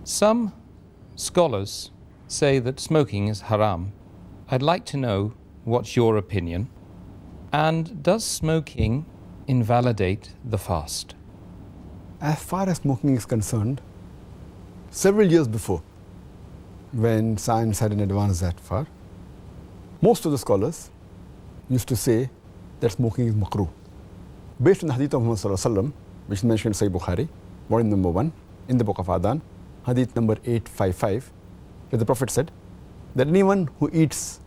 Some scholars say that smoking is haram. I'd like to know what's your opinion. And does smoking invalidate the fast? As far as smoking is concerned, several years before, when science hadn't advanced that far, most of the scholars used to say that smoking is makruh. Based on the hadith of Muhammad Sallallahu Alaihi Wasallam, which is mentioned in Sahih Bukhari, volume number 1, in the book of Adhan, hadith number 855, where the Prophet said that anyone who eats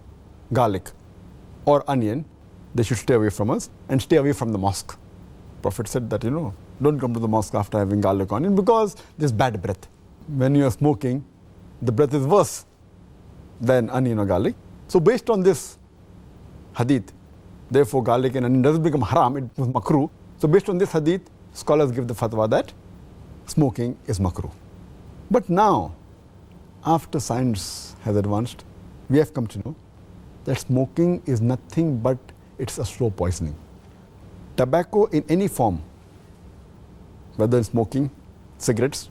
garlic or onion, they should stay away from us and stay away from the mosque. Prophet said that, don't come to the mosque after having garlic or onion because there's bad breath. When you are smoking, the breath is worse than onion or garlic. So based on this hadith, therefore garlic and onion doesn't become haram, it becomes makruh. So based on this hadith, scholars give the fatwa that smoking is makruh. But now, after science has advanced, we have come to know that smoking is nothing but it's a slow poisoning. Tobacco in any form, whether smoking, cigarettes,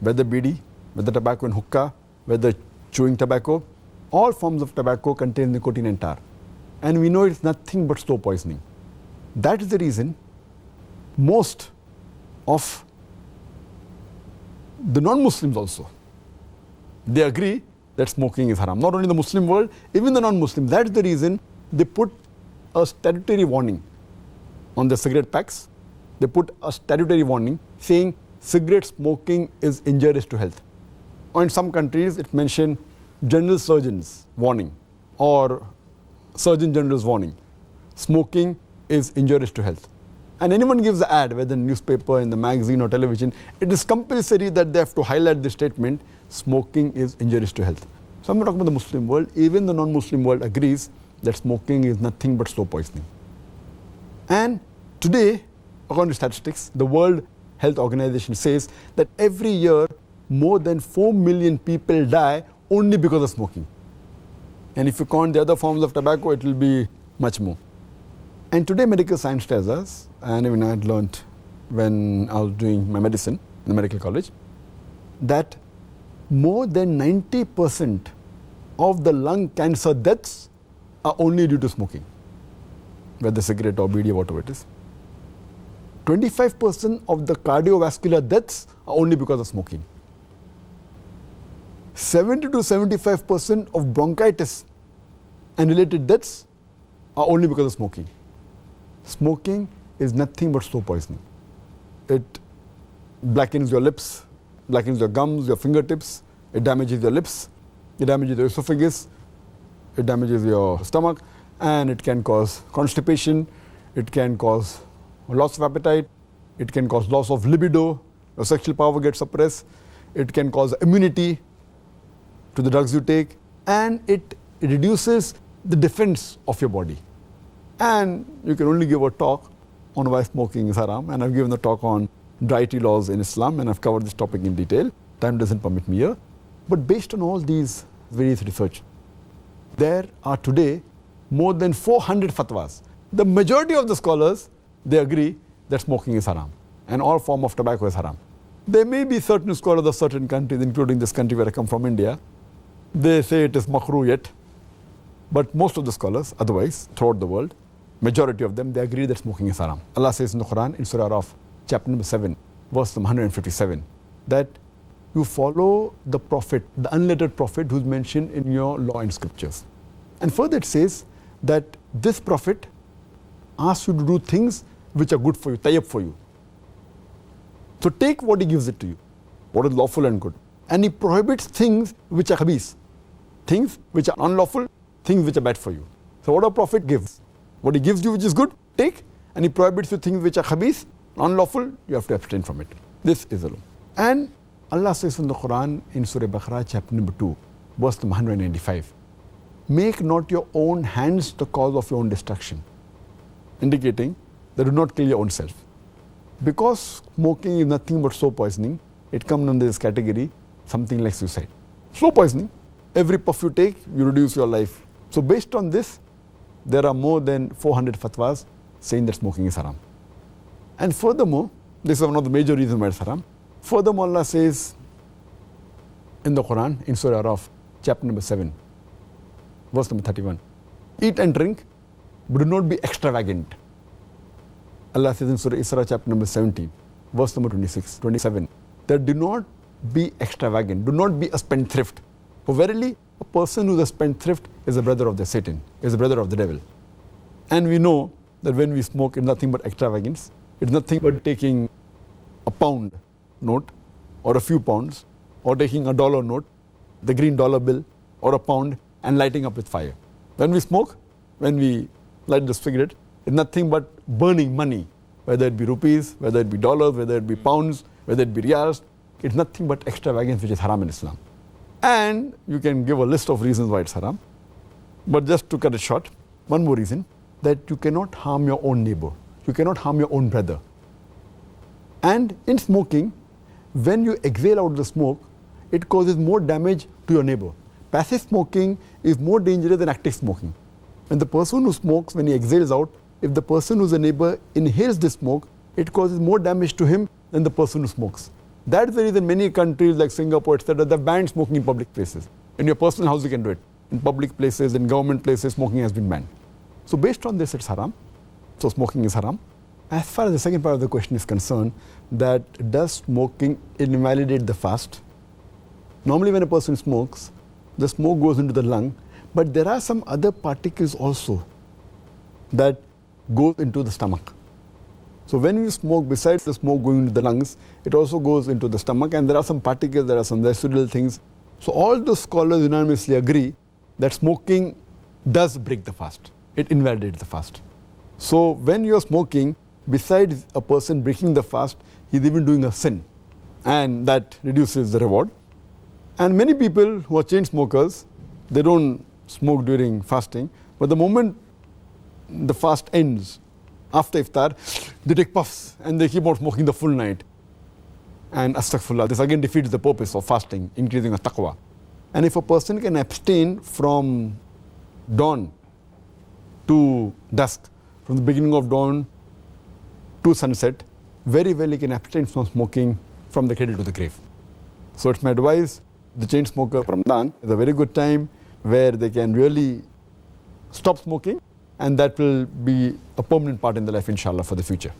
whether bidi, whether tobacco and hookah, whether chewing tobacco, all forms of tobacco contain nicotine and tar. And we know it's nothing but slow poisoning. That is the reason most of the non-Muslims also, they agree that smoking is haram. Not only the Muslim world, even the non-Muslims. That's the reason they put a statutory warning on the cigarette packs. They put a statutory warning saying cigarette smoking is injurious to health. Or in some countries, it mentioned general surgeon's warning or surgeon general's warning. Smoking is injurious to health. And anyone gives an ad, whether in newspaper, in the magazine or television, it is compulsory that they have to highlight the statement, smoking is injurious to health. So I'm not talking about the Muslim world, even the non-Muslim world agrees that smoking is nothing but slow poisoning. And today, according to statistics, the World Health Organization says that every year more than 4 million people die only because of smoking. And if you count the other forms of tobacco, it will be much more. And today medical science tells us, and even I had learned when I was doing my medicine in the medical college, that more than 90% of the lung cancer deaths are only due to smoking, whether cigarette or bidi or whatever it is. 25% of the cardiovascular deaths are only because of smoking. 70 to 75% of bronchitis and related deaths are only because of smoking. Smoking is nothing but slow poisoning. It blackens your lips, blackens your gums, your fingertips, it damages your lips, it damages your esophagus, it damages your stomach, and it can cause constipation, it can cause loss of appetite, it can cause loss of libido, your sexual power gets suppressed, it can cause immunity to the drugs you take, and it reduces the defense of your body. And you can only give a talk on why smoking is haram, and I've given a talk on dietary laws in Islam, and I've covered this topic in detail. Time doesn't permit me here. But based on all these various research, there are today more than 400 fatwas. The majority of the scholars, they agree that smoking is haram, and all form of tobacco is haram. There may be certain scholars of certain countries, including this country where I come from, India, they say it is makruh yet. But most of the scholars, otherwise, throughout the world, majority of them, they agree that smoking is haram. Allah says in the Quran, in Surah Araf, chapter number 7, verse number 157, that you follow the prophet, the unlettered prophet who's mentioned in your law and scriptures. And further it says that this prophet asks you to do things which are good for you, tayyib for you. So take what he gives it to you, what is lawful and good. And he prohibits things which are khabis, things which are unlawful, things which are bad for you. So what a prophet gives, what he gives you which is good, take, and he prohibits you things which are khabis, unlawful, you have to abstain from it. This is the law. And Allah says in the Quran in Surah Baqarah chapter number 2, verse number 195, make not your own hands the cause of your own destruction, indicating that do not kill your own self. Because smoking is nothing but slow poisoning, it comes under this category, something like suicide. Slow poisoning, every puff you take, you reduce your life. So based on this, there are more than 400 fatwas saying that smoking is haram. And furthermore, this is one of the major reasons why it's haram. Furthermore, Allah says in the Quran, in Surah Araf, chapter number 7, verse number 31. Eat and drink, but do not be extravagant. Allah says in Surah Isra, chapter number 17, verse number 26, 27, that do not be extravagant, do not be a spendthrift. For verily, a person who is a spendthrift is a brother of the Satan, is a brother of the devil. And we know that when we smoke, it's nothing but extravagance. It's nothing but taking a pound note or a few pounds, or taking a dollar note, the green dollar bill, or a pound, and lighting up with fire. When we smoke, when we light the cigarette, it's nothing but burning money, whether it be rupees, whether it be dollars, whether it be pounds, whether it be riyals. It's nothing but extravagance which is haram in Islam. And you can give a list of reasons why it's haram. But just to cut it short, one more reason, that you cannot harm your own neighbor. You cannot harm your own brother. And in smoking, when you exhale out the smoke, it causes more damage to your neighbor. Passive smoking is more dangerous than active smoking. And the person who smokes, when he exhales out, if the person who's a neighbor inhales the smoke, it causes more damage to him than the person who smokes. That's the reason many countries like Singapore, etc., they've banned smoking in public places. In your personal house, you can do it. In public places, in government places, smoking has been banned. So based on this, it's haram. So smoking is haram. As far as the second part of the question is concerned, that does smoking invalidate the fast? Normally when a person smokes, the smoke goes into the lung, but there are some other particles also that go into the stomach. So when you smoke, besides the smoke going into the lungs, it also goes into the stomach, and there are some particles, there are some residual things. So all the scholars unanimously agree that smoking does break the fast. It invalidates the fast. So when you are smoking, besides a person breaking the fast, he's even doing a sin, and that reduces the reward. And many people who are chain smokers, they don't smoke during fasting, but the moment the fast ends, after iftar, they take puffs and they keep on smoking the full night. And astaghfirullah, this again defeats the purpose of fasting, increasing the taqwa. And if a person can abstain from dawn to dusk, from the beginning of dawn to sunset, very well he can abstain from smoking from the cradle to the grave. So it's my advice, the chain smoker, Ramadan is a very good time where they can really stop smoking, and that will be a permanent part in their life, inshallah, for the future.